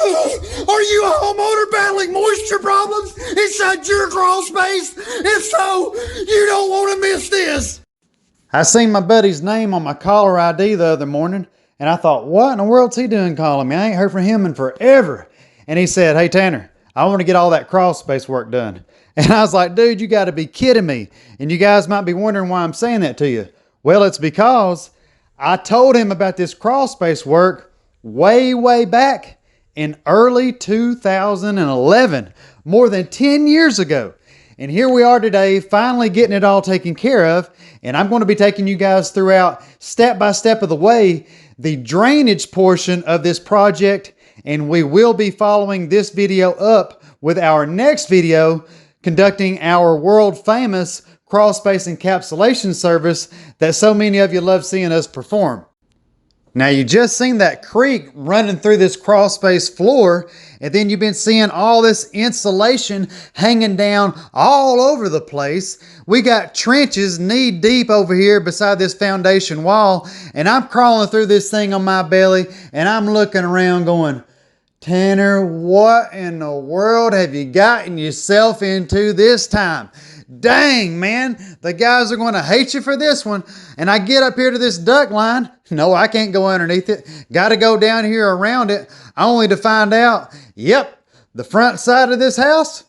Are you a homeowner battling moisture problems inside your crawl space? If so, you don't want to miss this. I seen my buddy's name on my caller ID the other morning, and I thought, what in the world's he doing calling me? I ain't heard from him in forever. And he said, hey, Tanner, I want to get all that crawl space work done. And I was like, dude, you got to be kidding me. And you guys might be wondering why I'm saying that to you. Well, it's because I told him about this crawl space work way back in early 2011, more than 10 years ago. And here we are today, finally getting it all taken care of. And I'm going to be taking you guys throughout step by step of the way, the drainage portion of this project. And we will be following this video up with our next video, conducting our world famous crawl space encapsulation service that so many of you love seeing us perform. Now you just seen that creek running through this crawl space floor, and then you've been seeing all this insulation hanging down all over the place. We got trenches knee deep over here beside this foundation wall, and I'm crawling through this thing on my belly, and I'm looking around going, Tanner, what in the world have you gotten yourself into this time? Dang, man, the guys are going to hate you for this one. And I get up here to this duct line. No, I can't go underneath it. Got to go down here around it, only to find out, yep, the front side of this house,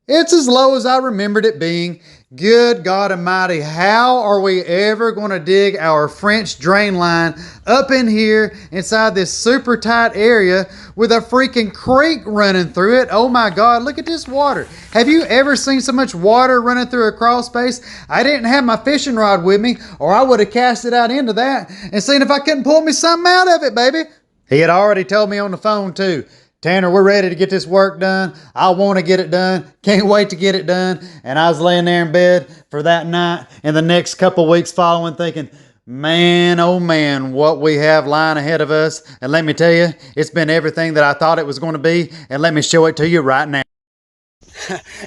it's as low as I remembered it being. Good God Almighty, how are we ever going to dig our French drain line up in here inside this super tight area with a freaking creek running through it? Oh my God, look at this water. Have you ever seen so much water running through a crawl space? I didn't have my fishing rod with me, or I would have cast it out into that and seen if I couldn't pull me something out of it, baby. He had already told me on the phone too. Tanner, we're ready to get this work done. I want to get it done. Can't wait to get it done. And I was laying there in bed for that night and the next couple weeks following thinking, man, oh man, what we have lying ahead of us. And let me tell you, it's been everything that I thought it was going to be. And let me show it to you right now.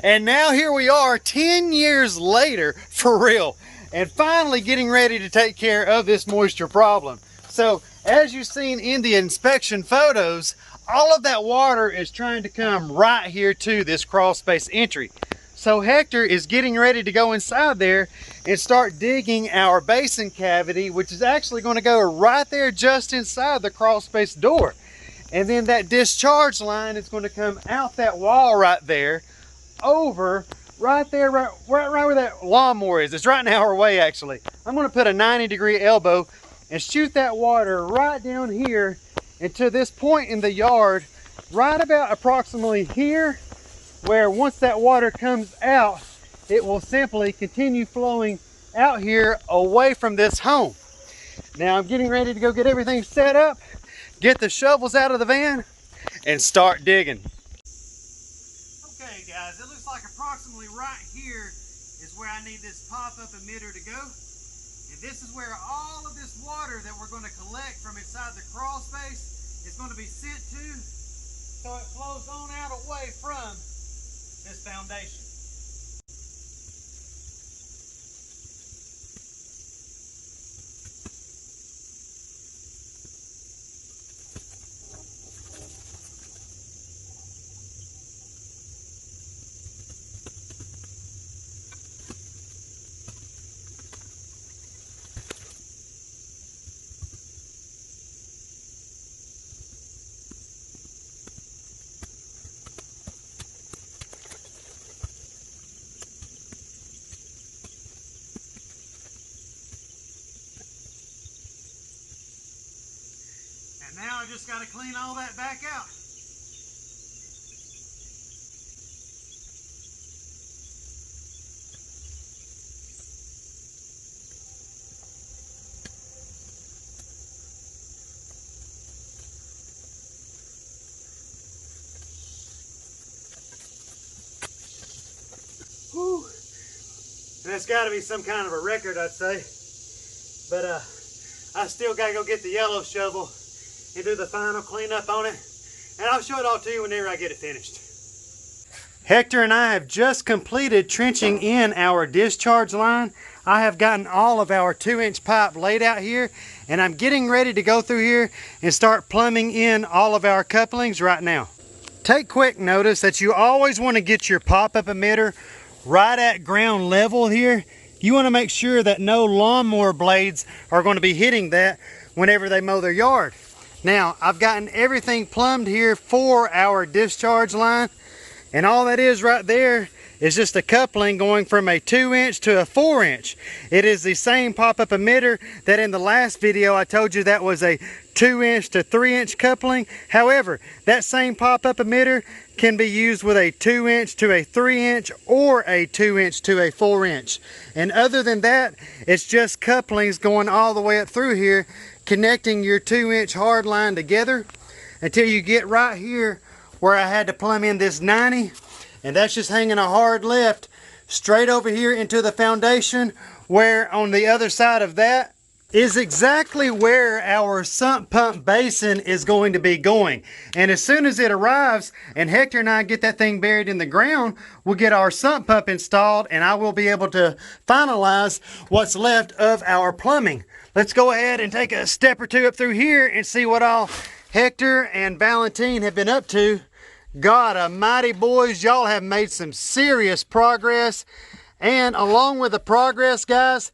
And now here we are 10 years later, for real, and finally getting ready to take care of this moisture problem. So as you've seen in the inspection photos, all of that water is trying to come right here to this crawl space entry. So Hector is getting ready to go inside there and start digging our basin cavity, which is actually going to go right there just inside the crawl space door. And then that discharge line is going to come out that wall right there, over right there, right where that lawnmower is. It's right in our way, actually. I'm going to put a 90-degree elbow and shoot that water right down here into this point in the yard, right about approximately here, where once that water comes out, it will simply continue flowing out here away from this home. Now I'm getting ready to go get everything set up, get the shovels out of the van, and start digging. Okay guys, it looks like approximately right here is where I need this pop-up emitter to go. And this is where all of this water that we're going to collect from inside the crawl space is going to be sent to, so it flows on out away from this foundation. Now I just got to clean all that back out. Whew. That's got to be some kind of a record, I'd say. But I still got to go get the yellow shovel and do the final cleanup on it. And I'll show it all to you whenever I get it finished. Hector and I have just completed trenching in our discharge line. I have gotten all of our 2-inch pipe laid out here, and I'm getting ready to go through here and start plumbing in all of our couplings right now. Take quick notice that you always want to get your pop-up emitter right at ground level here. You want to make sure that no lawnmower blades are going to be hitting that whenever they mow their yard. Now, I've gotten everything plumbed here for our discharge line, and all that is right there is just a coupling going from a 2-inch to a 4-inch. It is the same pop-up emitter that in the last video I told you that was a 2-inch to 3-inch coupling. However, that same pop-up emitter can be used with a 2-inch to a 3-inch or a 2-inch to a 4-inch. And other than that, it's just couplings going all the way up through here, connecting your 2-inch hard line together until you get right here where I had to plumb in this 90. And that's just hanging a hard left straight over here into the foundation, where on the other side of that is exactly where our sump pump basin is going to be going. And as soon as it arrives and Hector and I get that thing buried in the ground, we'll get our sump pump installed and I will be able to finalize what's left of our plumbing. Let's go ahead and take a step or two up through here and see what all Hector and Valentine have been up to. God almighty, boys, y'all have made some serious progress. And along with the progress, guys,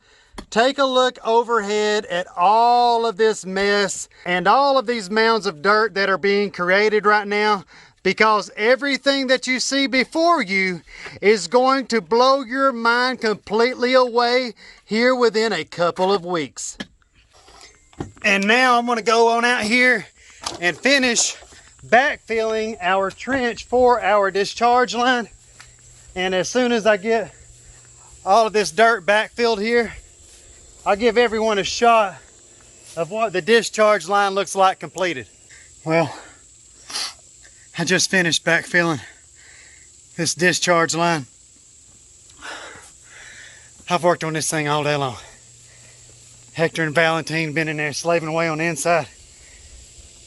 take a look overhead at all of this mess and all of these mounds of dirt that are being created right now, because everything that you see before you is going to blow your mind completely away here within a couple of weeks. And now I'm going to go on out here and finish backfilling our trench for our discharge line. And as soon as I get all of this dirt backfilled here, I'll give everyone a shot of what the discharge line looks like completed. Well, I just finished backfilling this discharge line. I've worked on this thing all day long. Hector and Valentine been in there slaving away on the inside.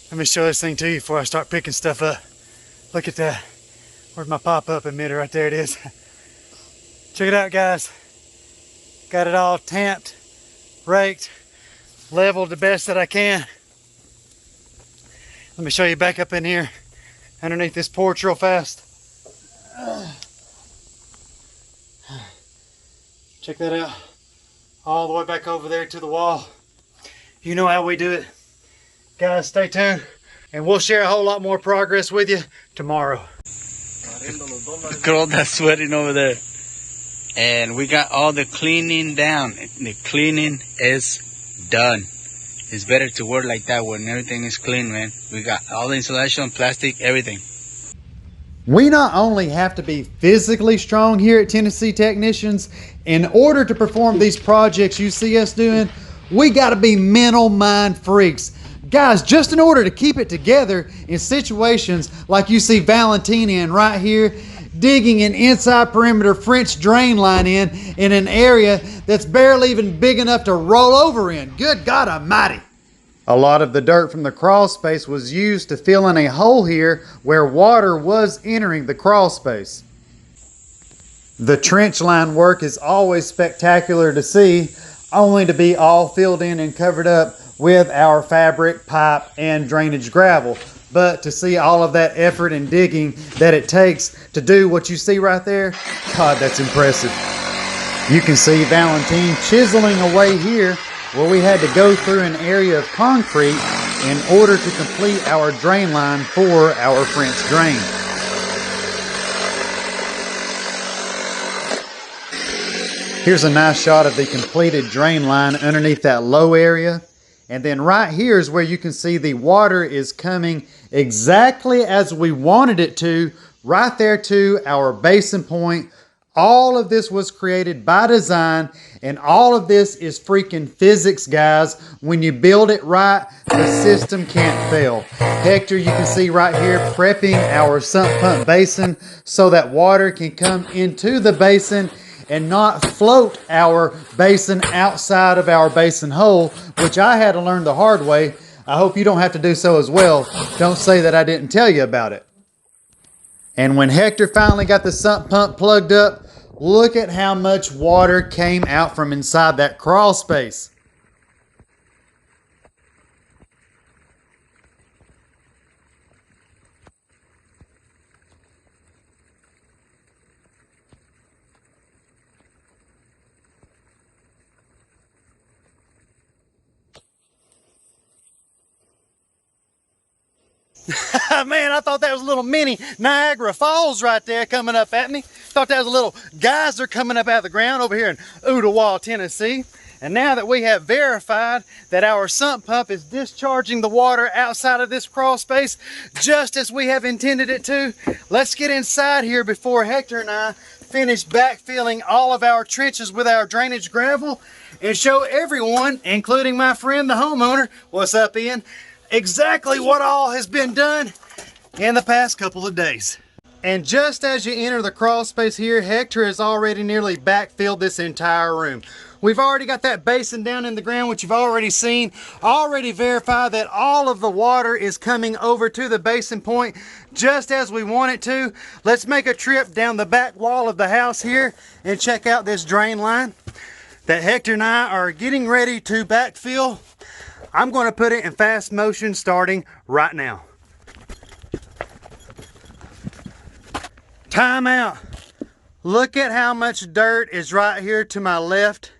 Let me show this thing to you before I start picking stuff up. Look at that. Where's my pop-up emitter? Right there it is. Check it out, guys. Got it all tamped, raked, leveled the best that I can. Let me show you back up in here underneath this porch real fast. Check that out. All the way back over there to the wall. You know how we do it. Guys, stay tuned, and we'll share a whole lot more progress with you tomorrow. Look at all that sweating over there. And we got all the cleaning down. The cleaning is done. It's better to work like that when everything is clean, man. We got all the insulation, plastic, everything. We not only have to be physically strong here at Tennessee Technicians, in order to perform these projects you see us doing, we got to be mental mind freaks. Guys, just in order to keep it together in situations like you see Valentine in right here, digging an inside perimeter French drain line in an area that's barely even big enough to roll over in. Good God almighty. A lot of the dirt from the crawl space was used to fill in a hole here where water was entering the crawl space. The trench line work is always spectacular to see, only to be all filled in and covered up with our fabric, pipe, and drainage gravel. But to see all of that effort and digging that it takes to do what you see right there, God, that's impressive. You can see Valentine chiseling away here where we had to go through an area of concrete in order to complete our drain line for our French drain. Here's a nice shot of the completed drain line underneath that low area. And then right here is where you can see the water is coming exactly as we wanted it to, right there to our basin point. All of this was created by design, and all of this is freaking physics, guys. When you build it right, the system can't fail. Hector, you can see right here, prepping our sump pump basin so that water can come into the basin and not float our basin outside of our basin hole, which I had to learn the hard way. I hope you don't have to do so as well. Don't say that I didn't tell you about it. And when Hector finally got the sump pump plugged up, look at how much water came out from inside that crawl space. Man, I thought that was a little mini Niagara Falls right there coming up at me. Thought that was a little geyser coming up out of the ground over here in Ottawa, Tennessee. And now that we have verified that our sump pump is discharging the water outside of this crawl space just as we have intended it to, let's get inside here before Hector and I finish backfilling all of our trenches with our drainage gravel and show everyone, including my friend the homeowner, what's up, Ian, exactly what all has been done in the past couple of days. And just as you enter the crawl space here, Hector has already nearly backfilled this entire room. We've already got that basin down in the ground, which you've already seen. Already verified that all of the water is coming over to the basin point just as we want it to. Let's make a trip down the back wall of the house here and check out this drain line that Hector and I are getting ready to backfill. I'm going to put it in fast motion starting right now. Time out. Look at how much dirt is right here to my left.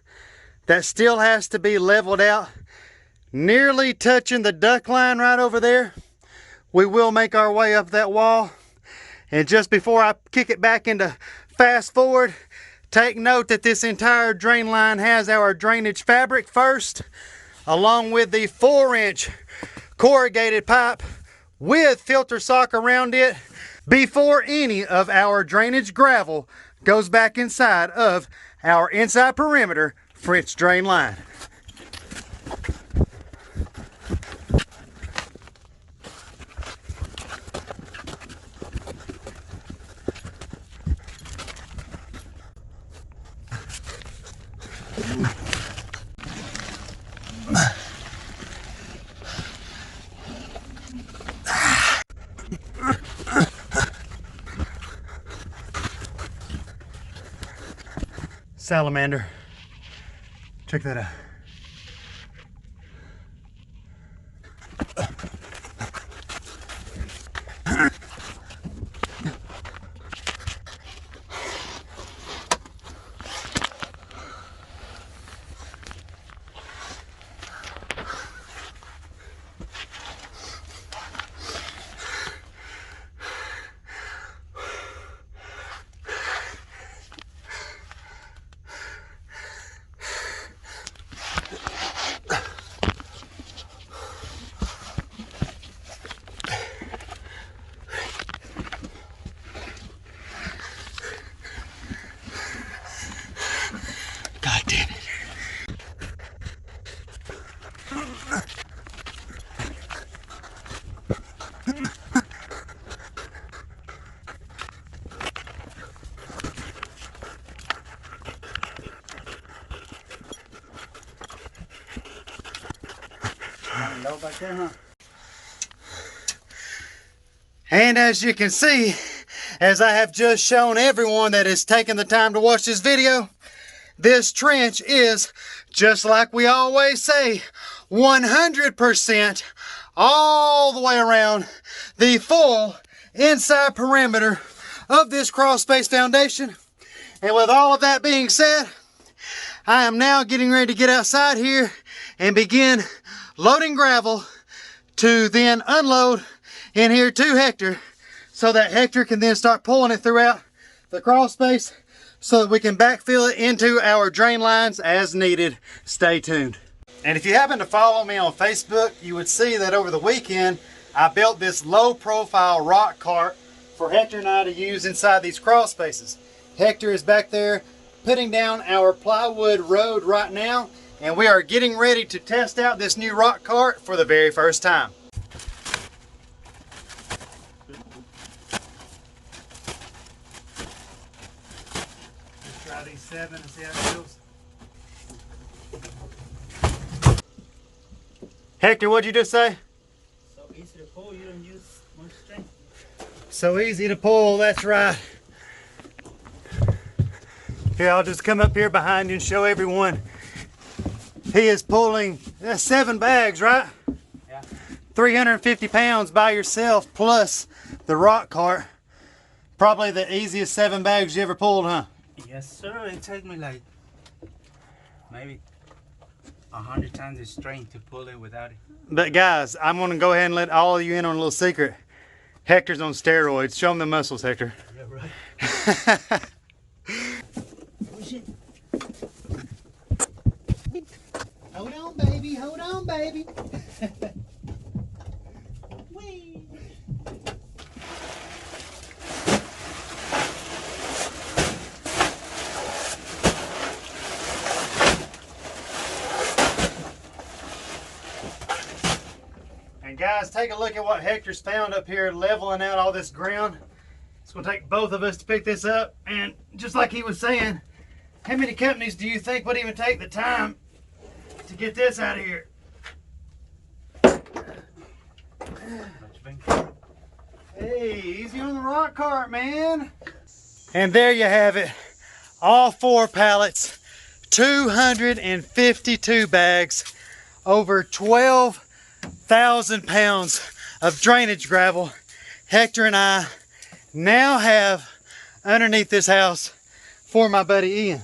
That still has to be leveled out, nearly touching the duct line right over there. We will make our way up that wall. And just before I kick it back into fast forward, take note that this entire drain line has our drainage fabric first, along with the 4-inch corrugated pipe with filter sock around it before any of our drainage gravel goes back inside of our inside perimeter French drain line. Salamander. Check that out. God damn it. Low back there, huh? And as you can see, as I have just shown everyone that has taken the time to watch this video, this trench is, just like we always say, 100% all the way around the full inside perimeter of this crawl space foundation. And with all of that being said, I am now getting ready to get outside here and begin loading gravel to then unload in here to Hector, so that Hector can then start pulling it throughout the crawl space so that we can backfill it into our drain lines as needed. Stay tuned. And if you happen to follow me on Facebook, you would see that over the weekend I built this low profile rock cart for Hector and I to use inside these crawl spaces. Hector is back there putting down our plywood road right now, and we are getting ready to test out this new rock cart for the very first time. Let's try these 7 and see how it feels. Hector, what'd you just say? So easy to pull, you don't use much strength. So easy to pull, that's right. Here, I'll just come up here behind you and show everyone. He is pulling 7 bags, right? Yeah. 350 pounds by yourself, plus the rock cart. Probably the easiest 7 bags you ever pulled, huh? Yes, sir. It took me like maybe 100 times the strength to pull it without it. But guys, I'm gonna go ahead and let all of you in on a little secret. Hector's on steroids. Show him the muscles, Hector. Yeah, right. Oh shit. Hold on, baby. Hold on, baby. Whee. And guys, take a look at what Hector's found up here leveling out all this ground. It's gonna take both of us to pick this up. And just like he was saying, how many companies do you think would even take the time to get this out of here? Hey, easy on the rock cart, man. And there you have it. All 4 pallets, 252 bags, over 12,000 pounds of drainage gravel. Hector and I now have underneath this house for my buddy Ian.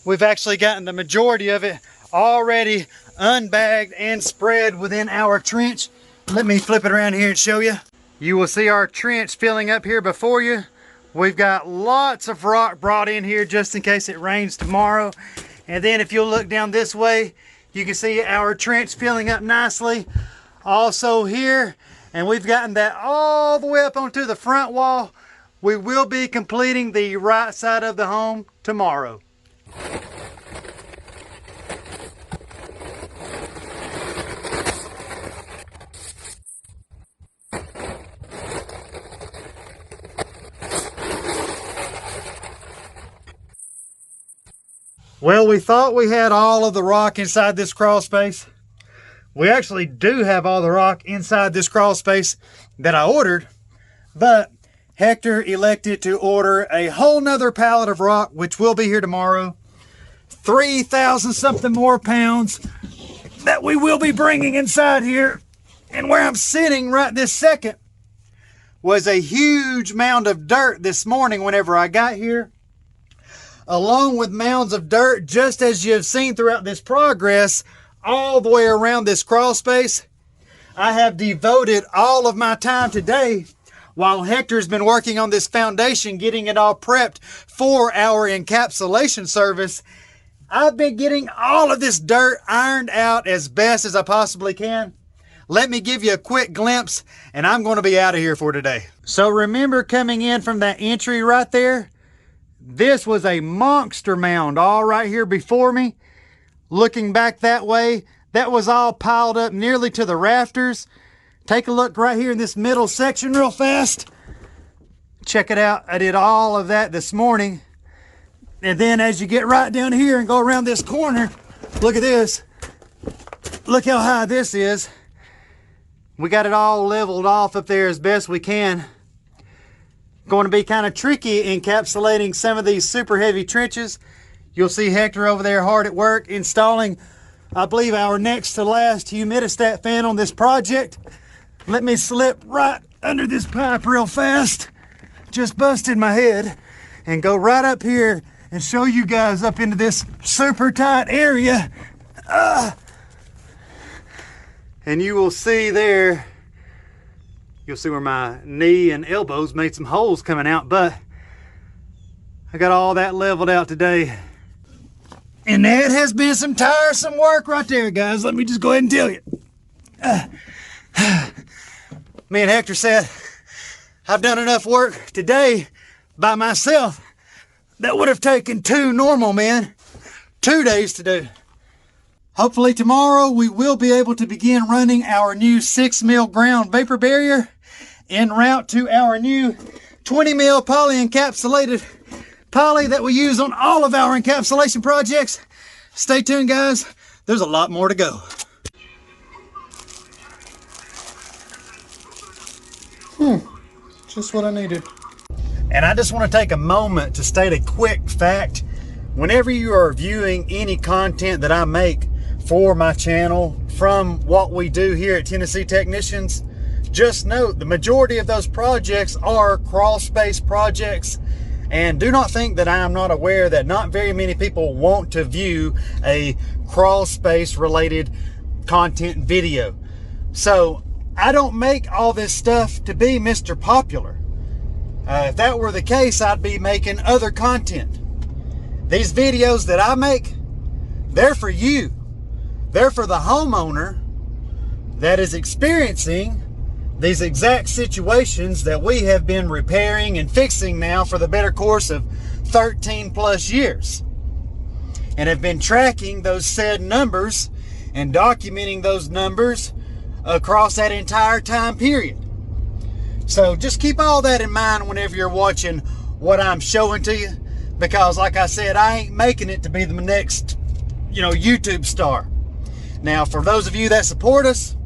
We've actually gotten the majority of it already unbagged and spread within our trench. Let me flip it around here and show you. You will see our trench filling up here before you. We've got lots of rock brought in here just in case it rains tomorrow. And then if you'll look down this way, you can see our trench filling up nicely. Also here, and we've gotten that all the way up onto the front wall. We will be completing the right side of the home tomorrow. Well, we thought we had all of the rock inside this crawl space. We actually do have all the rock inside this crawl space that I ordered, but Hector elected to order a whole nother pallet of rock, which will be here tomorrow. 3,000 something more pounds that we will be bringing inside here. And where I'm sitting right this second was a huge mound of dirt this morning whenever I got here, along with mounds of dirt, just as you have seen throughout this progress, all the way around this crawl space. I have devoted all of my time today while Hector's been working on this foundation, getting it all prepped for our encapsulation service. I've been getting all of this dirt ironed out as best as I possibly can. Let me give you a quick glimpse and I'm going to be out of here for today. So remember coming in from that entry right there? This was a monster mound all right here before me. Looking back that way, that was all piled up nearly to the rafters. Take a look right here in this middle section real fast. Check it out. I did all of that this morning. And then as you get right down here and go around this corner, look at this. Look how high this is. We got it all leveled off up there as best we can. Going to be kind of tricky encapsulating some of these super heavy trenches. You'll see Hector over there hard at work installing, I believe, our next to last humidistat fan on this project. Let me slip right under this pipe real fast. Just busted my head. And go right up here and show you guys up into this super tight area. And you will see there, you'll see where my knee and elbows made some holes coming out, but I got all that leveled out today. And that has been some tiresome work right there, guys. Let me just go ahead and tell you. Me and Hector said, I've done enough work today by myself that would have taken 2 normal men 2 days to do. Hopefully tomorrow we will be able to begin running our new 6 mil ground vapor barrier en route to our new 20 mil poly encapsulated poly that we use on all of our encapsulation projects. Stay tuned, guys. There's a lot more to go. Just what I needed. And I just want to take a moment to state a quick fact. Whenever you are viewing any content that I make for my channel from what we do here at Tennessee Technicians, just note the majority of those projects are crawl space projects. And do not think that I am not aware that not very many people want to view a crawl space related content video. So I don't make all this stuff to be Mr. Popular. If that were the case, I'd be making other content. These videos that I make, they're for you. They're for the homeowner that is experiencing these exact situations that we have been repairing and fixing now for the better course of 13 plus years, and have been tracking those said numbers and documenting those numbers across that entire time period. So just keep all that in mind whenever you're watching what I'm showing to you, because like I said, I ain't making it to be the next, YouTube star. Now, for those of you that support us,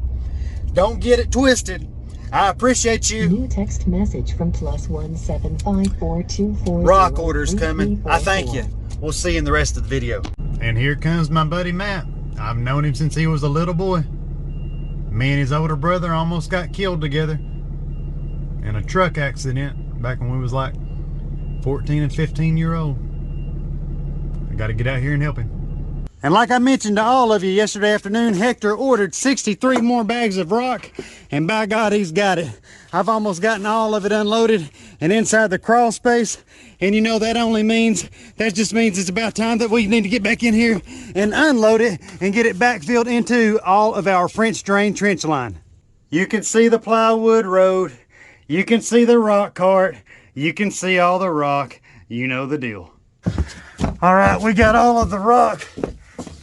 don't get it twisted. I appreciate you. New text message from +1754240. Rock orders coming. I thank you. We'll see you in the rest of the video. And here comes my buddy Matt. I've known him since he was a little boy. Me and his older brother almost got killed together in a truck accident back when we was like 14 and 15-year-old. I got to get out here and help him. And like I mentioned to all of you yesterday afternoon, Hector ordered 63 more bags of rock, and by God, he's got it. I've almost gotten all of it unloaded and inside the crawl space. And that just means it's about time that we need to get back in here and unload it and get it backfilled into all of our French drain trench line. You can see the plywood road. You can see the rock cart. You can see all the rock. You know the deal. All right, we got all of the rock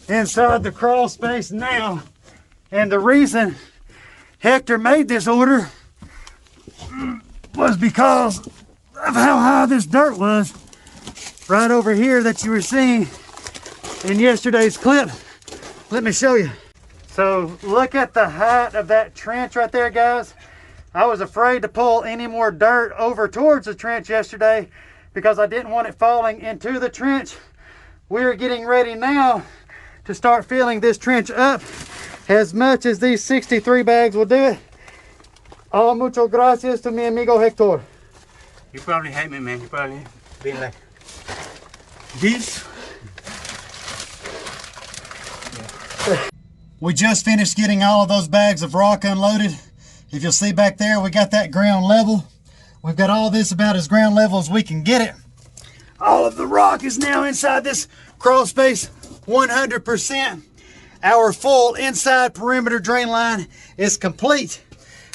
inside the crawl space now. And the reason Hector made this order was because of how high this dirt was right over here that you were seeing in yesterday's clip. Let me show you. So look at the height of that trench right there, guys. I was afraid to pull any more dirt over towards the trench yesterday because I didn't want it falling into the trench. We're getting ready now to start filling this trench up as much as these 63 bags will do it. Oh, mucho gracias to mi amigo Hector. You probably hate me, man. You probably be like this. We just finished getting all of those bags of rock unloaded. If you'll see back there, we got that ground level. We've got all this about as ground level as we can get it. All of the rock is now inside this crawl space 100%. Our full inside perimeter drain line is complete.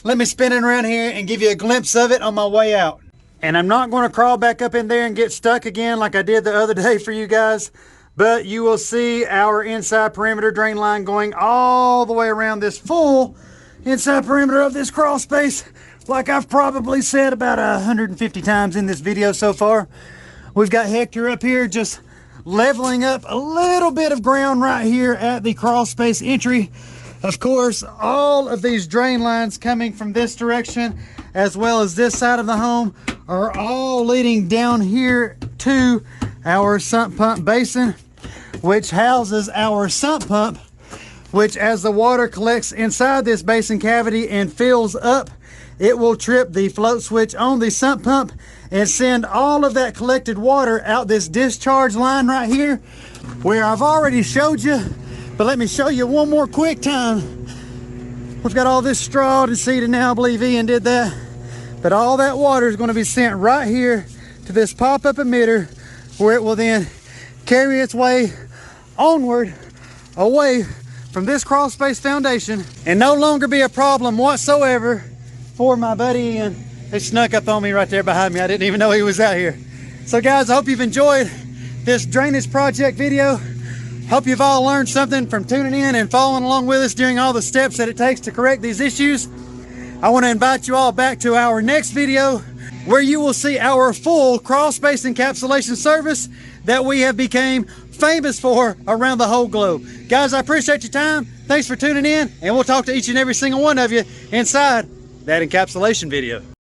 Let me spin it around here and give you a glimpse of it on my way out. And I'm not going to crawl back up in there and get stuck again like I did the other day for you guys, but you will see our inside perimeter drain line going all the way around this full inside perimeter of this crawl space, like I've probably said about 150 times in this video so far. We've got Hector up here just leveling up a little bit of ground right here at the crawl space entry. Of course, all of these drain lines coming from this direction as well as this side of the home are all leading down here to our sump pump basin, which houses our sump pump, which as the water collects inside this basin cavity and fills up, it will trip the float switch on the sump pump and send all of that collected water out this discharge line right here, where I've already showed you, but let me show you one more quick time. We've got all this strawed and seeded now. I believe Ian did that. But all that water is going to be sent right here to this pop-up emitter, where it will then carry its way onward away from this crawl space foundation and no longer be a problem whatsoever for my buddy Ian. He snuck up on me right there behind me. I didn't even know he was out here. So guys, I hope you've enjoyed this drainage project video. Hope you've all learned something from tuning in and following along with us during all the steps that it takes to correct these issues. I want to invite you all back to our next video, where you will see our full crawl space encapsulation service that we have become famous for around the whole globe. Guys, I appreciate your time. Thanks for tuning in, and we'll talk to each and every single one of you inside that encapsulation video.